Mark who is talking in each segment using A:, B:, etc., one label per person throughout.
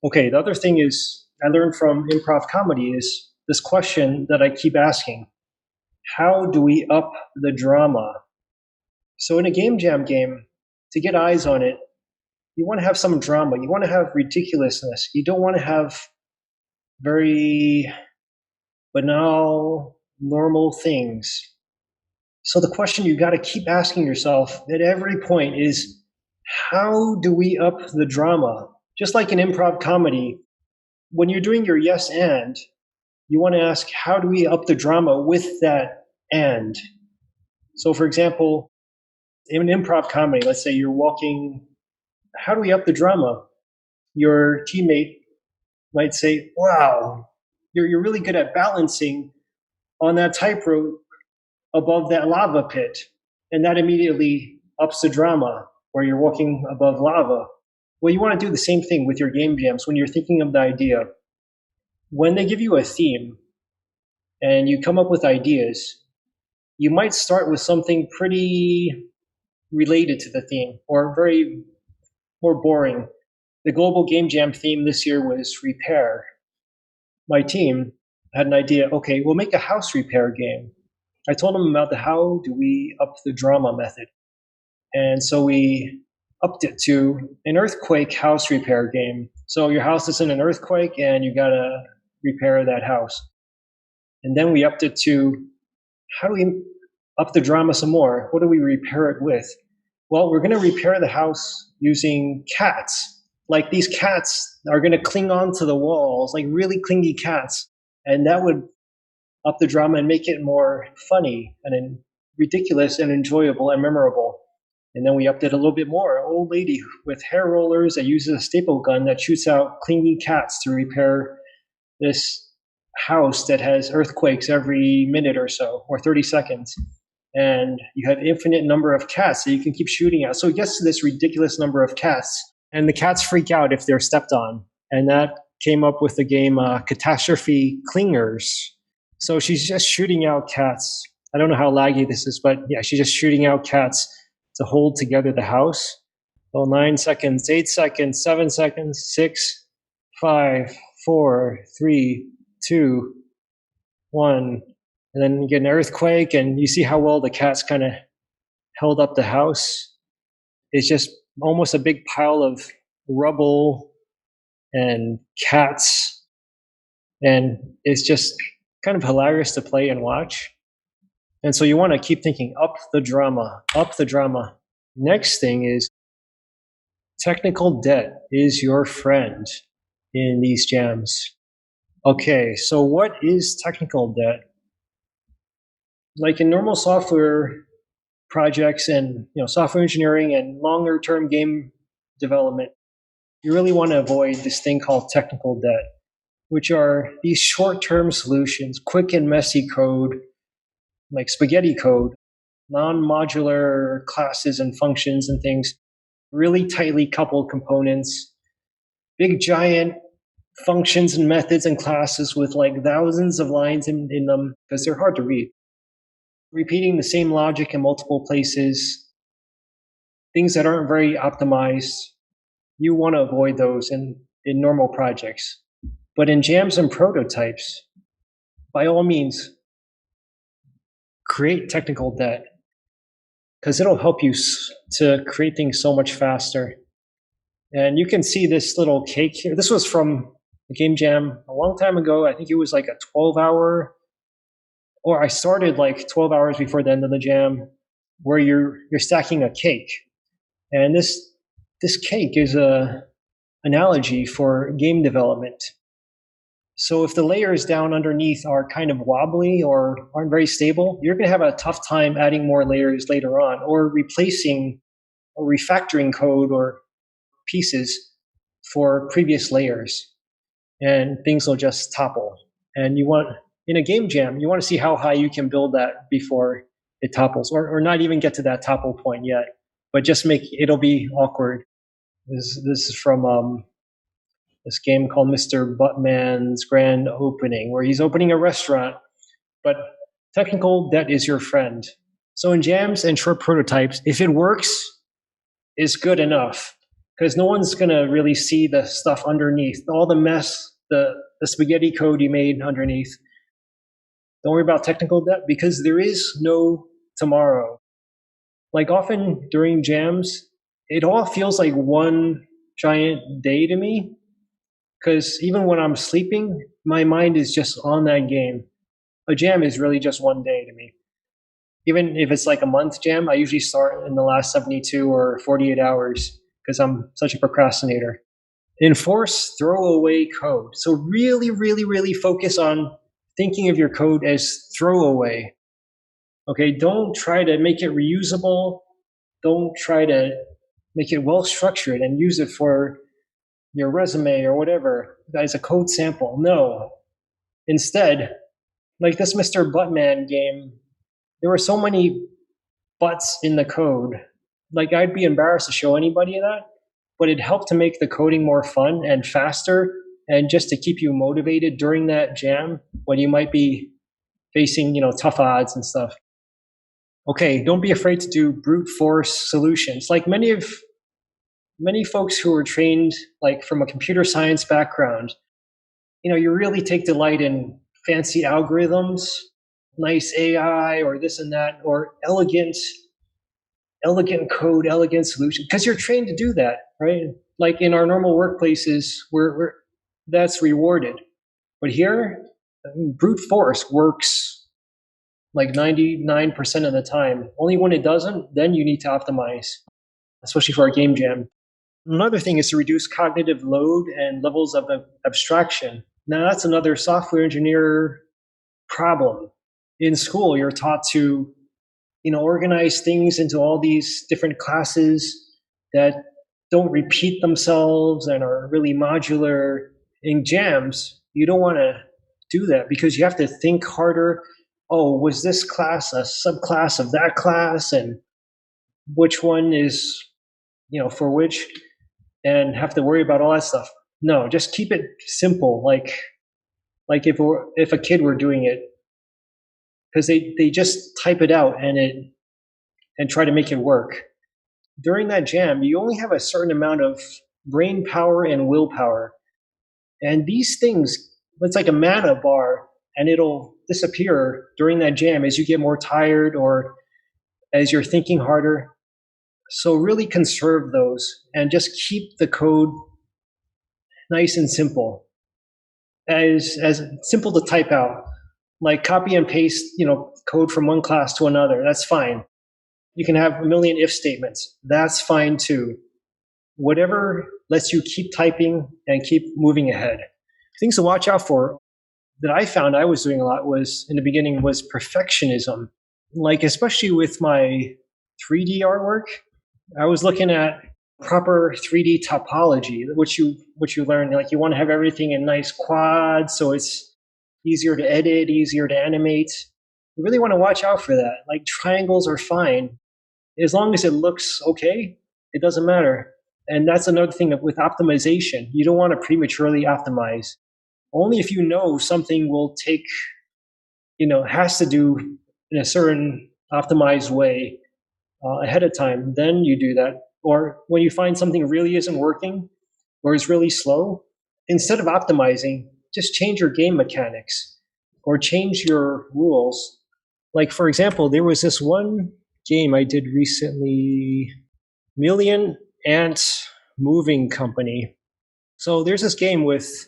A: Okay, the other thing is I learned from improv comedy is this question that I keep asking. How do we up the drama? So in a game jam game, to get eyes on it, you want to have some drama. You want to have ridiculousness. You don't want to have very banal, normal things. So the question you got to keep asking yourself at every point is, how do we up the drama? Just like in improv comedy, when you're doing your yes and, you want to ask, how do we up the drama with that and? So, for example, in improv comedy, let's say you're walking, how do we up the drama? Your teammate might say, wow, you're really good at balancing on that tightrope above that lava pit. And that immediately ups the drama where you're walking above lava. Well, you want to do the same thing with your game jams when you're thinking of the idea. When they give you a theme and you come up with ideas, you might start with something pretty related to the theme or very more boring. The global game jam theme this year was repair. My team had an idea, okay, we'll make a house repair game. I told them about the how do we up the drama method. And so we upped it to an earthquake house repair game. So your house is in an earthquake and you got to repair that house. And then we upped it to how do we up the drama some more? What do we repair it with? Well, we're going to repair the house using cats. Like these cats are going to cling onto the walls, like really clingy cats. And that would up the drama and make it more funny and ridiculous and enjoyable and memorable. And then we upped it a little bit more. An old lady with hair rollers that uses a staple gun that shoots out clingy cats to repair this house that has earthquakes every minute or so, or 30 seconds. And you have infinite number of cats that you can keep shooting at. So it gets to this ridiculous number of cats. And the cats freak out if they're stepped on. And that came up with the game Catastrophe Clingers. So she's just shooting out cats. I don't know how laggy this is, but yeah, she's just shooting out cats to hold together the house. Well, 9 seconds, 8 seconds, 7 seconds, 6, 5, 4, 3, 2, 1. And then you get an earthquake, and you see how well the cats kind of held up the house. It's just almost a big pile of rubble and cats. And it's just kind of hilarious to play and watch. And so you want to keep thinking, up the drama, up the drama. Next thing is technical debt is your friend in these jams. Okay, so what is technical debt? Like in normal software projects and software engineering and longer term game development, you really want to avoid this thing called technical debt, which are these short term solutions, quick and messy code, like spaghetti code, non modular classes and functions and things, really tightly coupled components, big giant functions and methods and classes with like thousands of lines in them because they're hard to read. Repeating the same logic in multiple places, things that aren't very optimized, you want to avoid those in normal projects. But in jams and prototypes, by all means, create technical debt because it'll help you to create things so much faster. And you can see this little cake here. This was from a game jam a long time ago. I think it was like a 12-hour, or I started like 12 hours before the end of the jam, where you're stacking a cake. And this cake is a analogy for game development. So if the layers down underneath are kind of wobbly or aren't very stable, you're going to have a tough time adding more layers later on, or replacing or refactoring code or pieces for previous layers, and things will just topple. And in a game jam, you want to see how high you can build that before it topples, or not even get to that topple point yet, but just it'll be awkward. This is from this game called Mr. Buttman's Grand Opening, where he's opening a restaurant, but technical debt is your friend. So in jams and short prototypes, if it works, it's good enough. because no one's going to really see the stuff underneath, all the mess, the spaghetti code you made underneath. Don't worry about technical debt because there is no tomorrow. Like often during jams, it all feels like one giant day to me because even when I'm sleeping, my mind is just on that game. A jam is really just one day to me. Even if it's like a month jam, I usually start in the last 72 or 48 hours because I'm such a procrastinator. Enforce throwaway code. So really, really, really focus on thinking of your code as throwaway. Okay, don't try to make it reusable. Don't try to make it well structured and use it for your resume or whatever as a code sample. No. Instead, like this Mr. Buttman game, there were so many butts in the code. Like I'd be embarrassed to show anybody that, but it helped to make the coding more fun and faster and just to keep you motivated during that jam when you might be facing, tough odds and stuff. Okay, don't be afraid to do brute force solutions. Like many folks who are trained like from a computer science background, you really take delight in fancy algorithms, nice AI or this and that, or elegant code, elegant solution, because you're trained to do that, right? Like in our normal workplaces, we're that's rewarded. But here, brute force works like 99% of the time. Only when it doesn't, then you need to optimize, especially for our game jam. Another thing is to reduce cognitive load and levels of abstraction. Now, that's another software engineer problem. In school, you're taught to organize things into all these different classes that don't repeat themselves and are really modular. In jams, you don't want to do that because you have to think harder. Oh, was this class a subclass of that class? And which one is, for which? And have to worry about all that stuff. No, just keep it simple. Like if a kid were doing it, because they just type it out and try to make it work. During that jam, you only have a certain amount of brain power and willpower. And these things, it's like a mana bar, and it'll disappear during that jam as you get more tired or as you're thinking harder. So really conserve those and just keep the code nice and simple. As simple to type out. Like copy and paste, code from one class to another. That's fine. You can have a million if statements. That's fine too. Whatever lets you keep typing and keep moving ahead. Things to watch out for that I found I was doing a lot was in the beginning was perfectionism. Like especially with my 3D artwork, I was looking at proper 3D topology, which you learn. Like you want to have everything in nice quads, so it's easier to edit, easier to animate. You really want to watch out for that. Like triangles are fine as long as it looks okay. It doesn't matter. And that's another thing with optimization. You don't want to prematurely optimize. Only if you know something will take, has to do in a certain optimized way ahead of time, then you do that. Or when you find something really isn't working or is really slow, instead of optimizing, just change your game mechanics or change your rules. Like, for example, there was this one game I did recently, Million Ant Moving Company. So there's this game with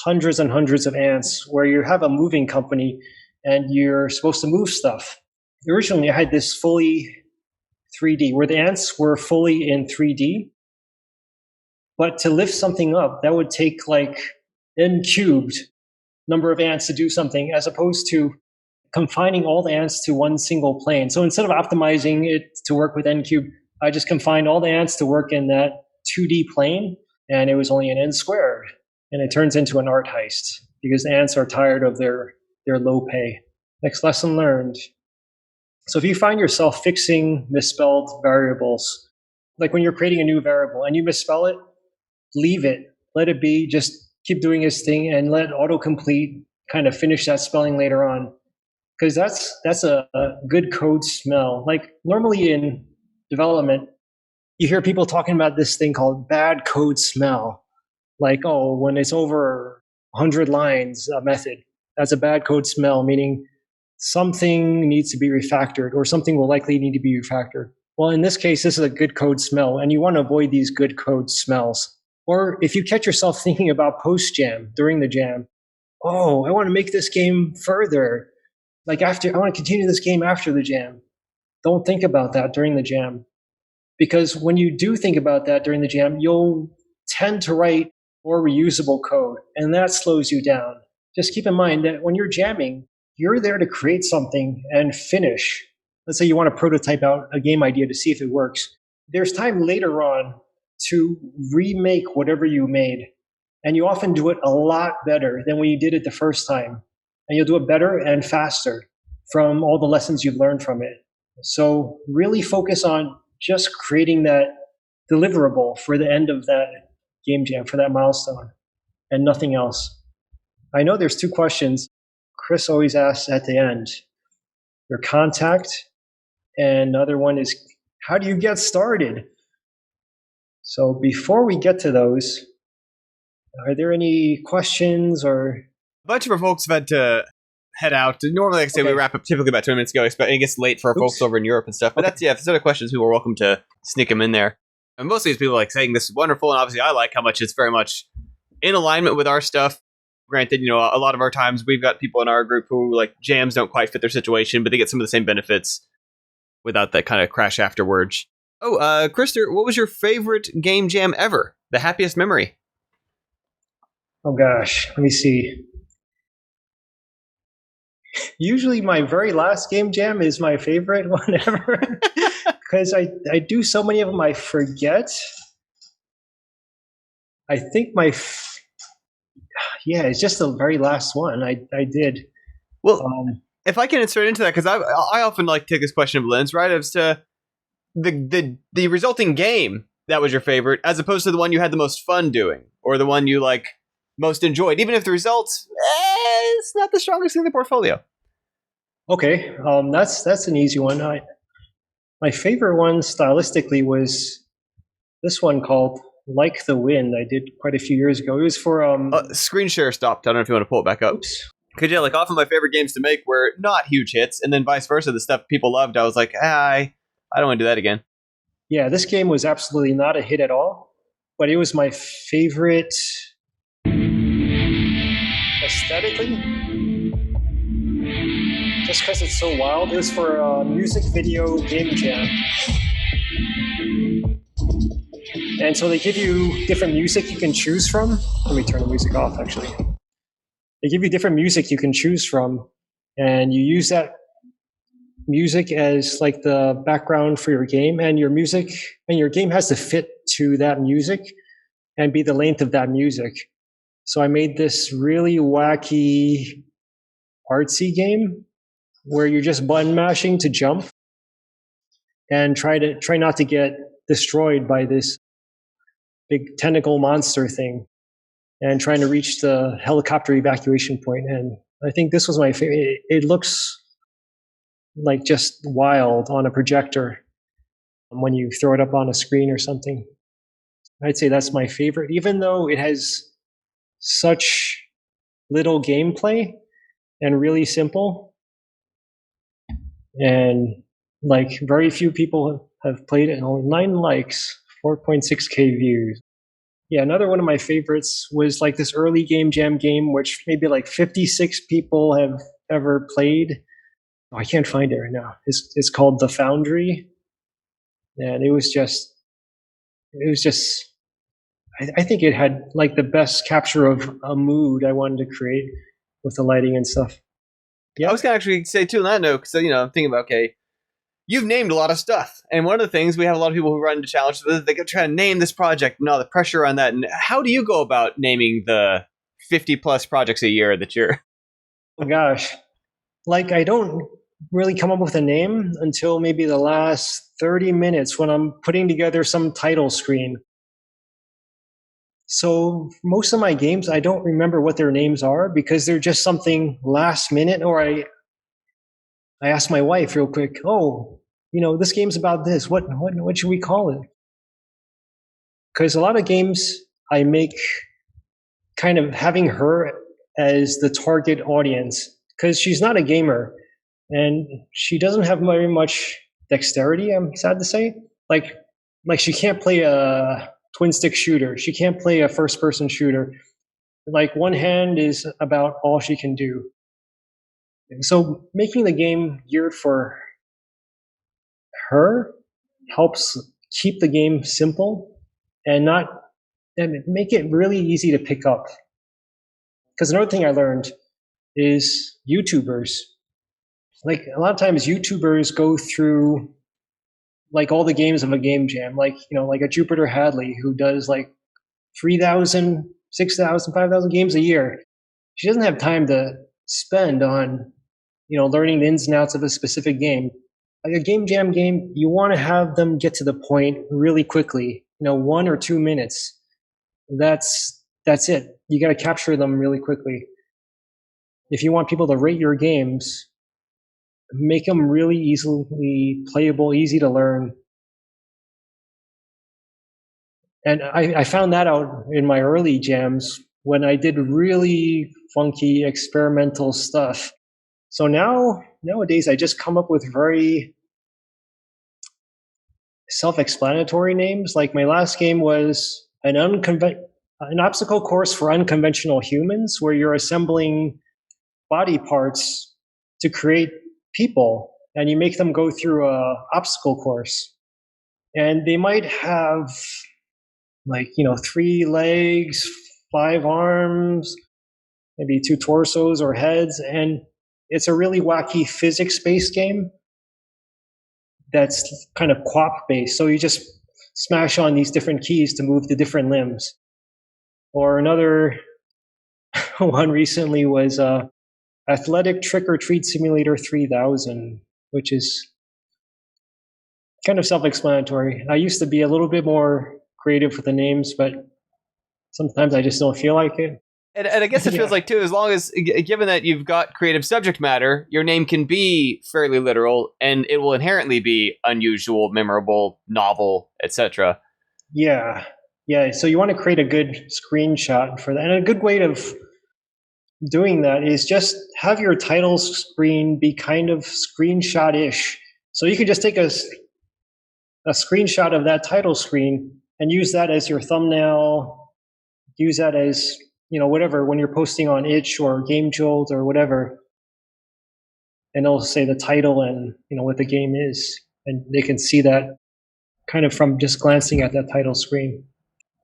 A: hundreds and hundreds of ants where you have a moving company and you're supposed to move stuff. Originally, I had this fully 3D where the ants were fully in 3D. But to lift something up, that would take like n cubed number of ants to do something as opposed to confining all the ants to one single plane. So instead of optimizing it to work with n cubed, I just confined all the ants to work in that 2D plane, and it was only an n squared. And it turns into an art heist because the ants are tired of their low pay. Next lesson learned. So if you find yourself fixing misspelled variables, like when you're creating a new variable and you misspell it, leave it, let it be, just keep doing its thing and let autocomplete kind of finish that spelling later on. Because that's a good code smell. Like normally in development, You hear people talking about this thing called bad code smell. Like, oh, when it's over 100 lines, a method, that's a bad code smell, meaning something needs to be refactored or something will likely need to be refactored. Well, in this case, this is a good code smell, and you want to avoid these good code smells. Or if you catch yourself thinking about post jam during the jam, oh, I want to make this game further. Like after, I want to continue this game after the jam. Don't think about that during the jam. Because when you do think about that during the jam, you'll tend to write more reusable code, and that slows you down. Just keep in mind that when you're jamming, you're there to create something and finish. Let's say you want to prototype out a game idea to see if it works. There's time later on to remake whatever you made. And you often do it a lot better than when you did it the first time. And you'll do it better and faster from all the lessons you've learned from it. So really focus on just creating that deliverable for the end of that game jam, for that milestone, and nothing else. I know there's two questions Chris always asks at the end. Your contact, and the other one is, how do you get started? So before we get to those, are there any questions or?
B: A bunch of our folks have had to head out. Normally, like I say, we wrap up typically about 20 minutes ago. It gets late for our folks over in Europe and stuff. But that's, if there's other questions, people are welcome to sneak them in there. And most of these people like saying this is wonderful. And obviously, I like how much it's very much in alignment with our stuff. Granted, a lot of our times we've got people in our group who like jams don't quite fit their situation, but they get some of the same benefits without that kind of crash afterwards. Oh, Krister, what was your favorite game jam ever? The happiest memory?
A: Oh gosh, let me see. Usually my very last game jam is my favorite one ever because I do so many of them I forget. I think it's just the very last one I did.
B: Well, if I can insert into that, because I often like to take this question of lens, right, as to the resulting game that was your favorite, as opposed to the one you had the most fun doing, or the one you like most enjoyed, even if the results, it's not the strongest thing in the portfolio.
A: Okay, that's an easy one. My favorite one stylistically was this one called Like the Wind. I did quite a few years ago. It was for
B: screen share stopped. I don't know if you want to pull it back up.
A: Oops.
B: Because like often my favorite games to make were not huge hits, and then vice versa. The stuff people loved, I was like, I don't want to do that again.
A: Yeah, this game was absolutely not a hit at all, but it was my favorite aesthetically, just because it's so wild. It was for a music video game jam. And so they give you different music you can choose from. Let me turn the music off, actually. They give you different music you can choose from, and you use that music as like the background for your game, and your game has to fit to that music and be the length of that music. So I made this really wacky artsy game where you're just button mashing to jump and try not to get destroyed by this big tentacle monster thing, and trying to reach the helicopter evacuation point. And I think this was my favorite. It looks like just wild on a projector when you throw it up on a screen or something. I'd say that's my favorite, even though it has such little gameplay and really simple. And like very few people have played it, and only 9 likes, 4.6K views. Yeah, another one of my favorites was like this early game jam game, which maybe like 56 people have ever played. Oh, I can't find it right now. It's called The Foundry. And it was just, I think it had like the best capture of a mood I wanted to create with the lighting and stuff.
B: Yeah. I was going to actually say too on that note, because I'm thinking about, okay, you've named a lot of stuff. And one of the things, we have a lot of people who run into challenges, they try to name this project and all the pressure on that. And how do you go about naming the 50 plus projects a year that you're?
A: Oh gosh. Like I don't really come up with a name until maybe the last 30 minutes when I'm putting together some title screen. So most of my games, I don't remember what their names are because they're just something last minute, or I asked my wife real quick, oh, this game's about this. What should we call it? because a lot of games I make kind of having her as the target audience because she's not a gamer and she doesn't have very much dexterity. I'm sad to say, like like she can't play a twin stick shooter. She can't play a first person shooter. Like one hand is about all she can do. And so making the game geared for her helps keep the game simple and not and make it really easy to pick up. Because another thing I learned is YouTubers. Like a lot of times YouTubers go through like all the games of a game jam, like like a Jupiter Hadley who does like 3,000, 6,000, 5,000 games a year. She doesn't have time to spend on learning the ins and outs of a specific game. Like a game jam game, you want to have them get to the point really quickly. 1 or 2 minutes. That's it. You got to capture them really quickly. If you want people to rate your games, make them really easily playable, easy to learn. And I found that out in my early jams when I did really funky experimental stuff. So nowadays I just come up with very self-explanatory names. Like my last game was an obstacle course for unconventional humans, where you're assembling body parts to create people, and you make them go through a obstacle course. And they might have 3 legs, 5 arms, maybe 2 torsos or heads, and it's a really wacky physics-based game that's kind of QWOP-based. So you just smash on these different keys to move the different limbs. Or another one recently was Athletic Trick or Treat Simulator 3000, which is kind of self-explanatory. I used to be a little bit more creative with the names, but sometimes I just don't feel like it.
B: And I guess it feels like, too, as long as, given that you've got creative subject matter, your name can be fairly literal, and it will inherently be unusual, memorable, novel, etc.
A: Yeah. So you want to create a good screenshot for that. And a good way of doing that is just have your title screen be kind of screenshot-ish. So you can just take a screenshot of that title screen and use that as your thumbnail, use that as whatever, when you're posting on Itch or Game Jolt or whatever, and it'll say the title and what the game is, and they can see that kind of from just glancing at that title screen.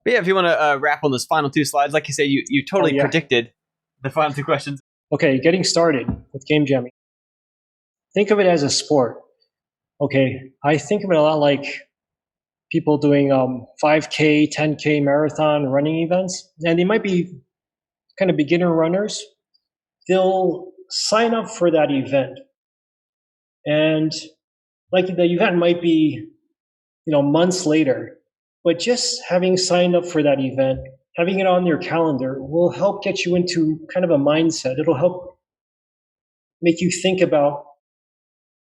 B: But yeah, if you want to wrap on those final 2 slides, like you say, you totally predicted the final 2 questions.
A: Okay, getting started with game jamming. Think of it as a sport. Okay, I think of it a lot like people doing 5K, 10K marathon running events, and they might be kind of beginner runners. They'll sign up for that event, and like the event might be months later, but just having signed up for that event, having it on your calendar, will help get you into kind of a mindset. It'll help make you think about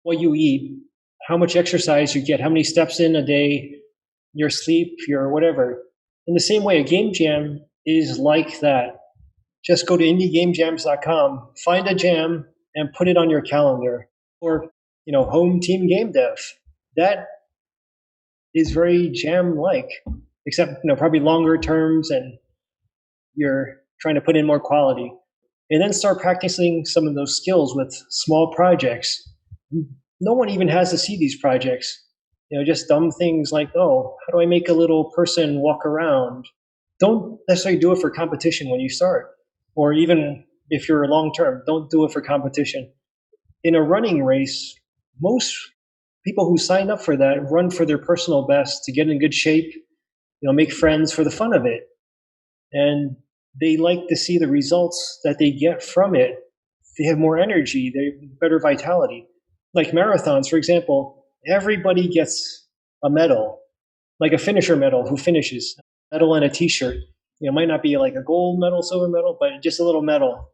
A: what you eat, how much exercise you get, how many steps in a day, your sleep, your whatever. In the same way, a game jam is like that. Just go to indiegamejams.com, find a jam, and put it on your calendar. Or, home team game dev. That is very jam-like, except, probably longer terms, and you're trying to put in more quality. And then start practicing some of those skills with small projects. No one even has to see these projects. Just dumb things like, how do I make a little person walk around? Don't necessarily do it for competition when you start. Or even if you're long term, don't do it for competition. In a running race, most people who sign up for that run for their personal best to get in good shape, make friends for the fun of it. And they like to see the results that they get from it. They have more energy, they have better vitality. Like marathons, for example, everybody gets a medal, like a finisher medal who finishes, a medal and a t-shirt. It might not be like a gold medal, silver medal, but just a little medal.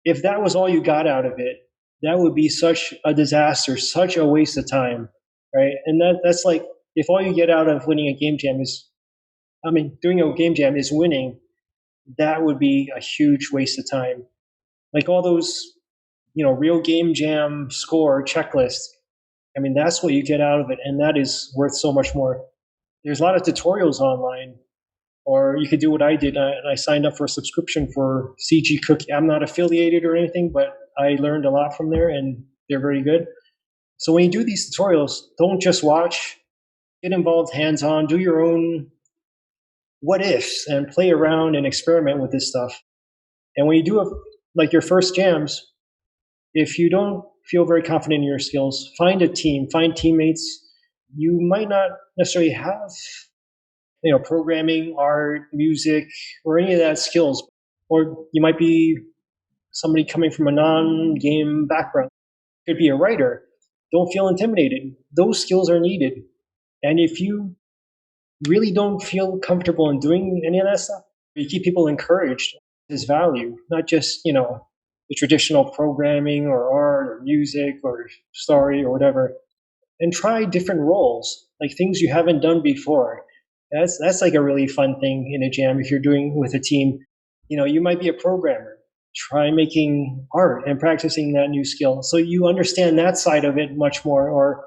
A: If that was all you got out of it, that would be such a disaster, such a waste of time, right? And that's like, if all you get out of winning a game jam is I mean, doing a game jam is winning, that would be a huge waste of time. Like all those, real game jam score checklists. I mean, that's what you get out of it, and that is worth so much more. There's a lot of tutorials online, or you could do what I did. I signed up for a subscription for CG Cookie. I'm not affiliated or anything, but I learned a lot from there, and they're very good. So when you do these tutorials, don't just watch, get involved hands on, do your own what ifs and play around and experiment with this stuff. And when you do like your first jams, if you don't feel very confident in your skills, find a team, find teammates. You might not necessarily have, programming, art, music, or any of that skills, or you might be somebody coming from a non-game background. Could be a writer. Don't feel intimidated. Those skills are needed. And if you really don't feel comfortable in doing any of that stuff, you keep people encouraged. There's value, not just, the traditional programming or art or music or story or whatever. And try different roles, like things you haven't done before. That's like a really fun thing in a jam if you're doing with a team. You might be a programmer. Try making art and practicing that new skill so you understand that side of it much more. Or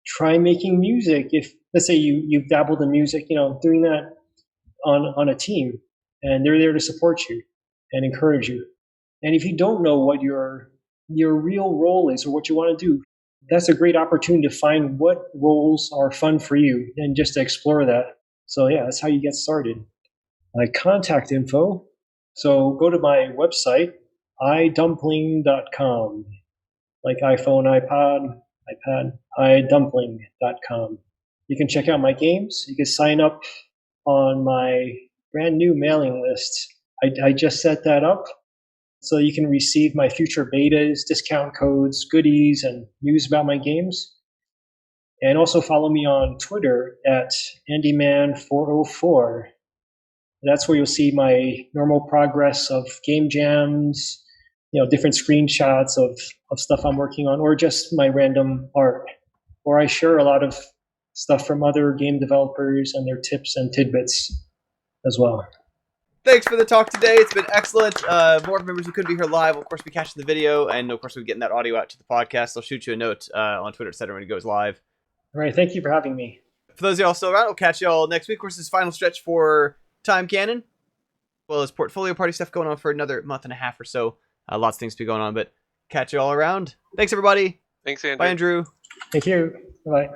A: try making music. If let's say you've dabbled in music, doing that on a team, and they're there to support you and encourage you. And if you don't know what your real role is or what you want to do, that's a great opportunity to find what roles are fun for you and just to explore that. So yeah, that's how you get started. My contact info. So go to my website, idumpling.com, like iPhone, iPad, idumpling.com. You can check out my games. You can sign up on my brand new mailing list. I just set that up so you can receive my future betas, discount codes, goodies, and news about my games. And also follow me on Twitter at AndyMan404. That's where you'll see my normal progress of game jams, different screenshots of stuff I'm working on, or just my random art. Or I share a lot of stuff from other game developers and their tips and tidbits as well.
B: Thanks for the talk today. It's been excellent. More members who couldn't be here live will, of course, be catching the video, and of course, we're getting that audio out to the podcast. I'll shoot you a note on Twitter, etc. when it goes live.
A: All right. Thank you for having me.
B: For those of y'all still around, we'll catch y'all next week. Of course, this is final stretch for Time Cannon. Well, as portfolio party stuff going on for another month and a half or so. Lots of things to be going on, but catch you all around. Thanks, everybody.
C: Thanks, Andrew.
B: Bye, Andrew.
A: Thank you. Bye.